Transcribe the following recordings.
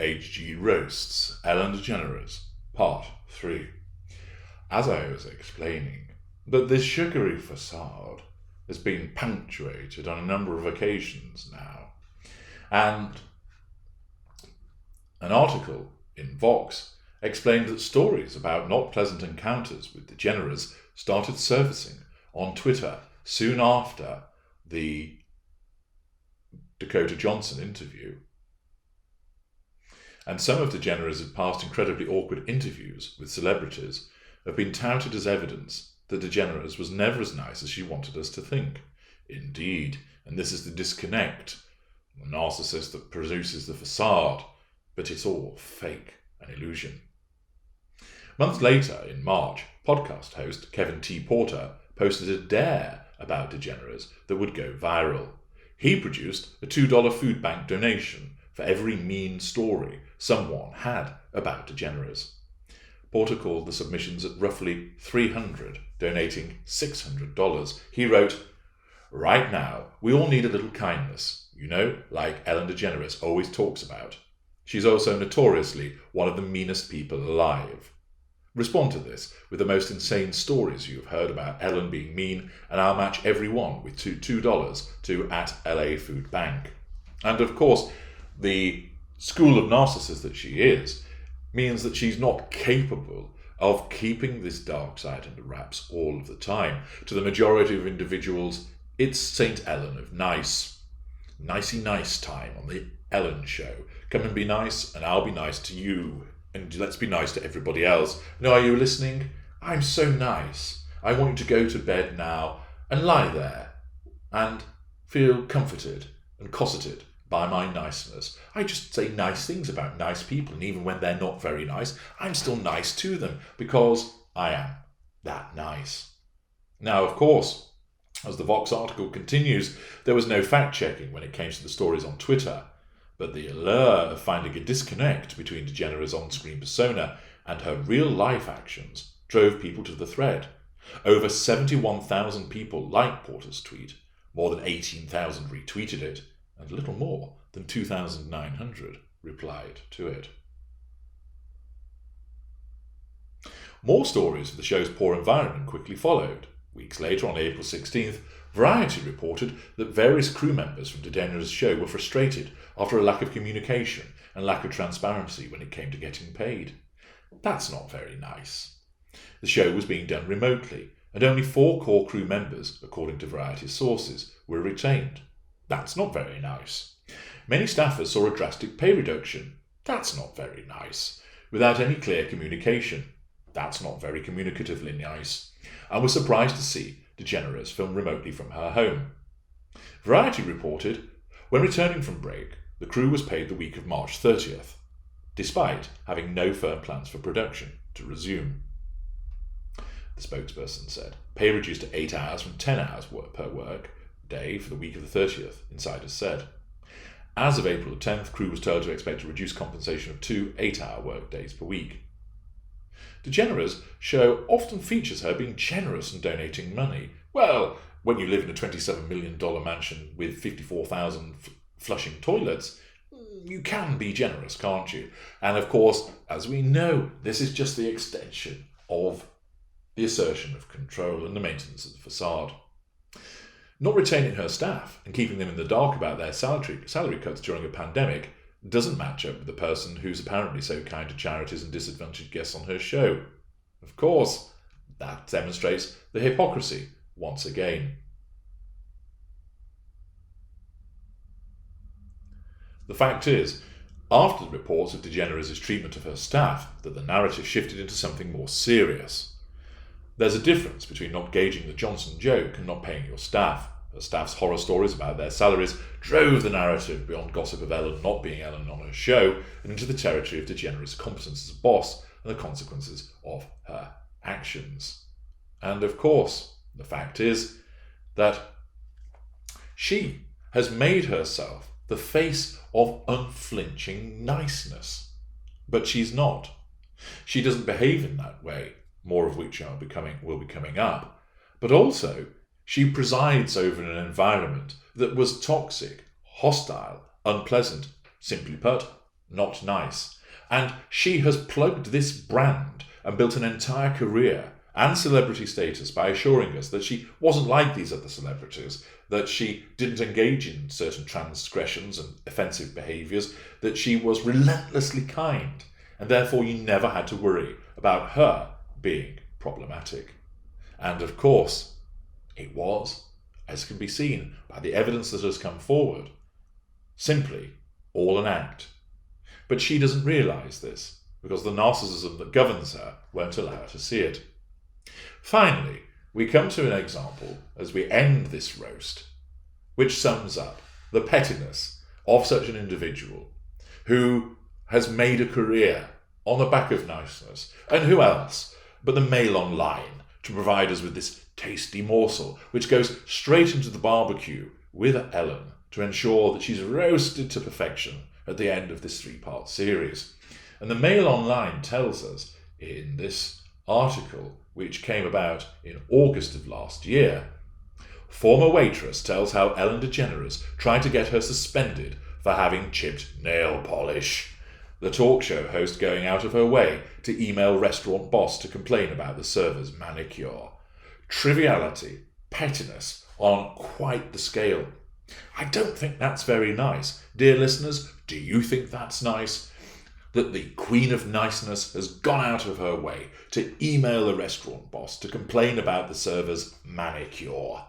HG Roasts Ellen DeGeneres, Part 3. As I was explaining, that this sugary facade has been punctuated on a number of occasions now, and an article in Vox explained that stories about not pleasant encounters with Degeneres started surfacing on Twitter soon after the Dakota Johnson interview. And some of Degeneres' past incredibly awkward interviews with celebrities have been touted as evidence that Degeneres was never as nice as she wanted us to think. Indeed, and this is the disconnect, the narcissist that produces the facade, but it's all fake, an illusion. Months later, in March, podcast host Kevin T. Porter posted a dare about Degeneres that would go viral. He produced a $2 food bank donation for every mean story someone had about Degeneres. Porter called the submissions at roughly 300, donating $600. He wrote, "Right now, we all need a little kindness, like Ellen DeGeneres always talks about. She's also notoriously one of the meanest people alive. Respond to this with the most insane stories you have heard about Ellen being mean, and I'll match every one with $2 to @LA Food Bank." And of course, the school of narcissist that she is means that she's not capable of keeping this dark side under wraps all of the time. To the majority of individuals, it's St. Ellen of nicey nice time on the Ellen show. Come and be nice, and I'll be nice to you. And let's be nice to everybody else. Now, are you listening? I'm so nice. I want you to go to bed now and lie there and feel comforted and cosseted by my niceness. I just say nice things about nice people, and even when they're not very nice, I'm still nice to them because I am that nice. Now, of course, as the Vox article continues, there was no fact-checking when it came to the stories on Twitter, but the allure of finding a disconnect between Degeneres' on-screen persona and her real-life actions drove people to the thread. Over 71,000 people liked Porter's tweet, more than 18,000 retweeted it, and a little more than 2,900 replied to it. More stories of the show's poor environment quickly followed. Weeks later, on April 16th, Variety reported that various crew members from Degeneres' show were frustrated after a lack of communication and lack of transparency when it came to getting paid. That's not very nice. The show was being done remotely, and only 4 core crew members, according to Variety's sources, were retained. That's not very nice. Many staffers saw a drastic pay reduction. That's not very nice. Without any clear communication. That's not very communicatively nice. And were surprised to see Degeneres film remotely from her home. Variety reported, when returning from break, the crew was paid the week of March 30th, despite having no firm plans for production to resume. The spokesperson said, pay reduced to 8 hours from 10 hours per work day for the week of the 30th, insiders said. As of April 10th, crew was told to expect a reduced compensation of 2 8-hour work days per week. Degeneres' show often features her being generous and donating money. Well, when you live in a $27 million mansion with 54,000 flushing toilets, you can be generous, can't you? And of course, as we know, this is just the extension of the assertion of control and the maintenance of the facade. Not retaining her staff and keeping them in the dark about their salary cuts during a pandemic doesn't match up with the person who's apparently so kind to charities and disadvantaged guests on her show. Of course, that demonstrates the hypocrisy once again. The fact is, after the reports of Degeneres' treatment of her staff, that the narrative shifted into something more serious. There's a difference between not gauging the Johnson joke and not paying your staff. Her staff's horror stories about their salaries drove the narrative beyond gossip of Ellen not being Ellen on her show and into the territory of Degeneres' competence as a boss and the consequences of her actions. And of course, the fact is that she has made herself the face of unflinching niceness. But she's not. She doesn't behave in that way, more of which will be coming up. But also, she presides over an environment that was toxic, hostile, unpleasant, simply put, not nice. And she has plugged this brand and built an entire career and celebrity status by assuring us that she wasn't like these other celebrities, that she didn't engage in certain transgressions and offensive behaviours, that she was relentlessly kind, and therefore you never had to worry about her being problematic. And of course, it was, as can be seen by the evidence that has come forward, simply all an act. But she doesn't realise this, because the narcissism that governs her won't allow her to see it. Finally, we come to an example as we end this roast, which sums up the pettiness of such an individual who has made a career on the back of niceness, and who else but the Mail Online to provide us with this tasty morsel, which goes straight into the barbecue with Ellen to ensure that she's roasted to perfection at the end of this 3-part series. And the Mail Online tells us in this article, which came about in August of last year, former waitress tells how Ellen DeGeneres tried to get her suspended for having chipped nail polish. The talk show host going out of her way to email restaurant boss to complain about the server's manicure. Triviality, pettiness on quite the scale. I don't think that's very nice. Dear listeners, do you think that's nice? That the Queen of Niceness has gone out of her way to email the restaurant boss to complain about the server's manicure.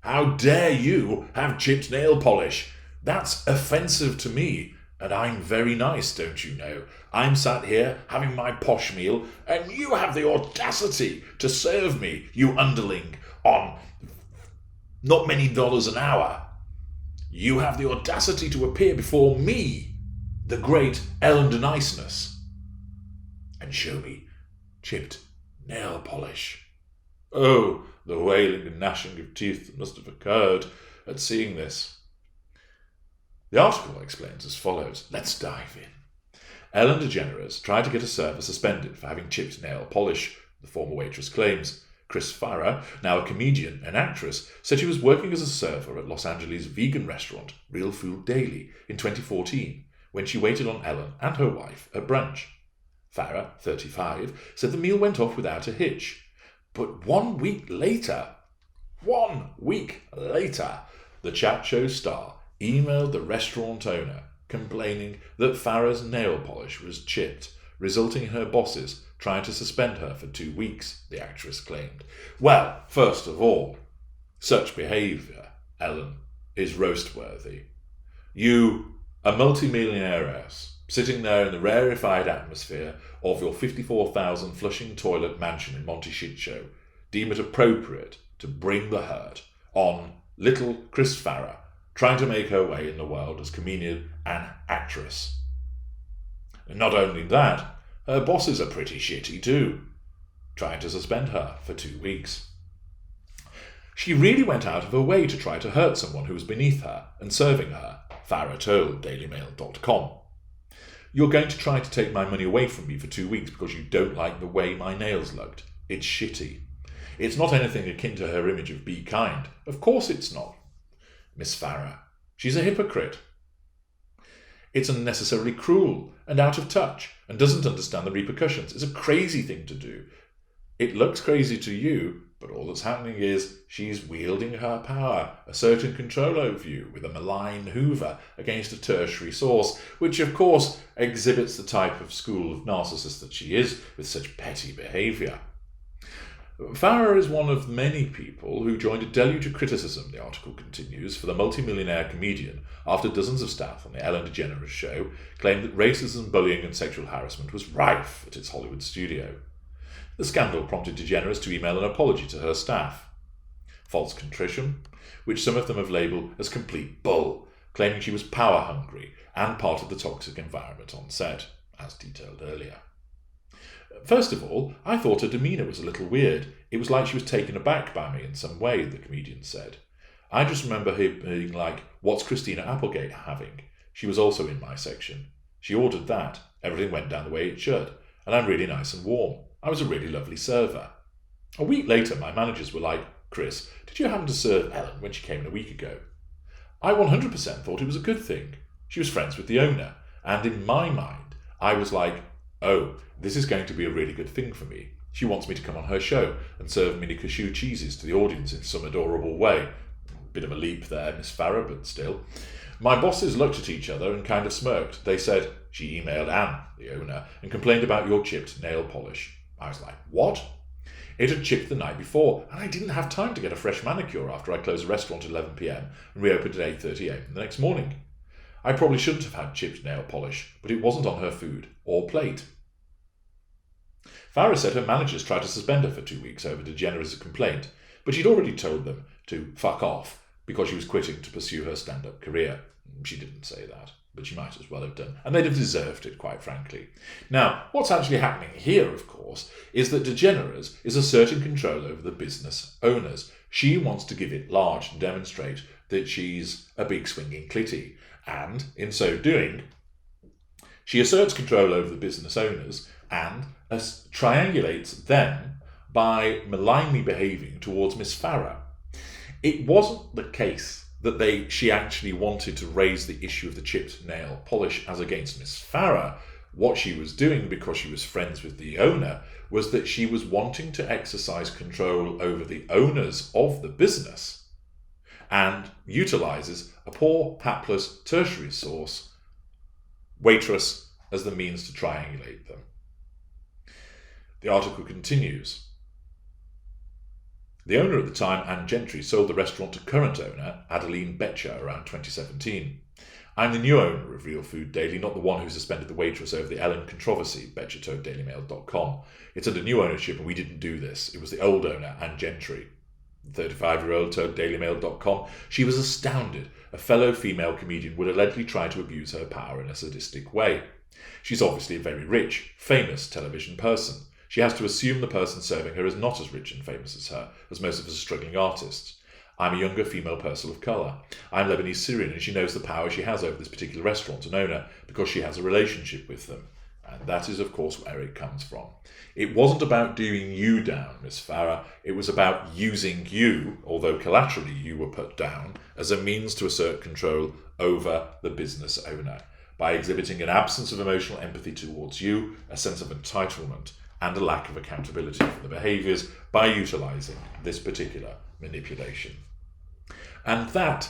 How dare you have chipped nail polish? That's offensive to me, and I'm very nice, don't you know? I'm sat here having my posh meal, and you have the audacity to serve me, you underling, on not many dollars an hour. You have the audacity to appear before me, the great Ellen DeNiceness, and show me chipped nail polish. Oh, the wailing and gnashing of teeth that must have occurred at seeing this. The article explains as follows. Let's dive in. Ellen DeGeneres tried to get a server suspended for having chipped nail polish, the former waitress claims. Chris Farah, now a comedian and actress, said she was working as a server at Los Angeles' vegan restaurant Real Food Daily in 2014 when she waited on Ellen and her wife at brunch. Farah, 35, said the meal went off without a hitch. But 1 week later, the chat show star emailed the restaurant owner complaining that Farah's nail polish was chipped, resulting in her bosses trying to suspend her for 2 weeks, the actress claimed. Well, first of all, such behaviour, Ellen, is roast-worthy. You, a multi-millionaire-ass, sitting there in the rarefied atmosphere of your 54,000 Flushing toilet mansion in Monty Shit Show, deem it appropriate to bring the hurt on little Chris Farah, trying to make her way in the world as comedian and actress. And not only that, her bosses are pretty shitty too, trying to suspend her for 2 weeks. She really went out of her way to try to hurt someone who was beneath her and serving her, Farah told DailyMail.com. You're going to try to take my money away from me for 2 weeks because you don't like the way my nails looked. It's shitty. It's not anything akin to her image of be kind. Of course it's not. Miss Farah. She's a hypocrite. It's unnecessarily cruel and out of touch and doesn't understand the repercussions. It's a crazy thing to do. It looks crazy to you, but all that's happening is she's wielding her power, asserting control over you with a malign hoover against a tertiary source, which of course exhibits the type of school of narcissist that she is with such petty behaviour. Farah is one of many people who joined a deluge of criticism, the article continues, for the multimillionaire comedian after dozens of staff on the Ellen DeGeneres show claimed that racism, bullying and sexual harassment was rife at its Hollywood studio. The scandal prompted DeGeneres to email an apology to her staff. False contrition, which some of them have labelled as complete bull, claiming she was power-hungry and part of the toxic environment on set, as detailed earlier. First of all, I thought her demeanour was a little weird. It was like she was taken aback by me in some way, the comedian said. I just remember her being like, what's Christina Applegate having? She was also in my section. She ordered that. Everything went down the way it should. And I'm really nice and warm. I was a really lovely server. A week later, my managers were like, Chris, did you happen to serve Ellen when she came in a week ago? I 100% thought it was a good thing. She was friends with the owner, And in my mind, I was like, oh, this is going to be a really good thing for me. She wants me to come on her show and serve mini cashew cheeses to the audience in some adorable way. Bit of a leap there, Miss Farrer, but still. My bosses looked at each other and kind of smirked. They said, she emailed Anne, the owner, and complained about your chipped nail polish. I was like, what? It had chipped the night before, and I didn't have time to get a fresh manicure after I closed the restaurant at 11 p.m. and reopened at 8:30 a.m. the next morning. I probably shouldn't have had chipped nail polish, but it wasn't on her food or plate. Farrer said her managers tried to suspend her for 2 weeks over Degeneres' complaint, but she'd already told them to fuck off because she was quitting to pursue her stand-up career. She didn't say that, but she might as well have done, and they'd have deserved it, quite frankly. Now, what's actually happening here, of course, is that Degeneres is asserting control over the business owners. She wants to give it large and demonstrate that she's a big swinging clitty, and in so doing, she asserts control over the business owners and triangulates them by malignly behaving towards Miss Farrer. It wasn't the case that she actually wanted to raise the issue of the chipped nail polish as against Miss Farrer. What she was doing, because she was friends with the owner, was that she was wanting to exercise control over the owners of the business and utilises a poor, hapless tertiary source waitress as the means to triangulate them. The article continues. The owner at the time, Anne Gentry, sold the restaurant to current owner, Adeline Betcher, around 2017. I'm the new owner of Real Food Daily, not the one who suspended the waitress over the Ellen controversy, Betcher told dailymail.com. It's under new ownership and we didn't do this. It was the old owner, Anne Gentry. The 35-year-old told dailymail.com she was astounded a fellow female comedian would allegedly try to abuse her power in a sadistic way. She's obviously a very rich, famous television person. She has to assume the person serving her is not as rich and famous as her, as most of us are struggling artists. I'm a younger female person of colour. I'm Lebanese Syrian and she knows the power she has over this particular restaurant and owner because she has a relationship with them. And that is, of course, where it comes from. It wasn't about doing you down, Miss Farrer. It was about using you, although collaterally you were put down, as a means to assert control over the business owner by exhibiting an absence of emotional empathy towards you, a sense of entitlement, and a lack of accountability for the behaviours by utilising this particular manipulation. And that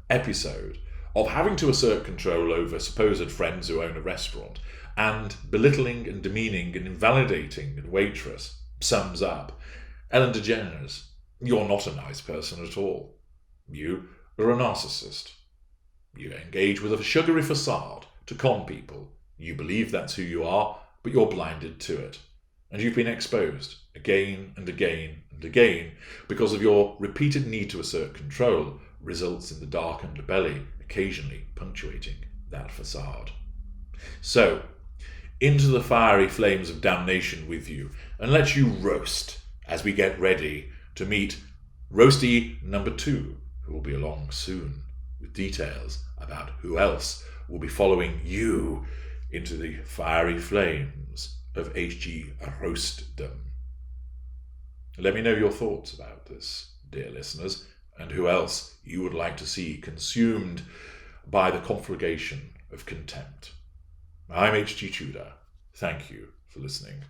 episode of having to assert control over supposed friends who own a restaurant and belittling and demeaning and invalidating a waitress sums up, Ellen DeGeneres, you're not a nice person at all. You are a narcissist. You engage with a sugary facade to con people. You believe that's who you are, but you're blinded to it. And you've been exposed again and again and again because of your repeated need to assert control results in the dark underbelly occasionally punctuating that facade. So, into the fiery flames of damnation with you, and let you roast as we get ready to meet Roasty number 2, who will be along soon with details about who else will be following you into the fiery flames of HG Roastdom. Let me know your thoughts about this, dear listeners, and who else you would like to see consumed by the conflagration of contempt. I'm HG Tudor. Thank you for listening.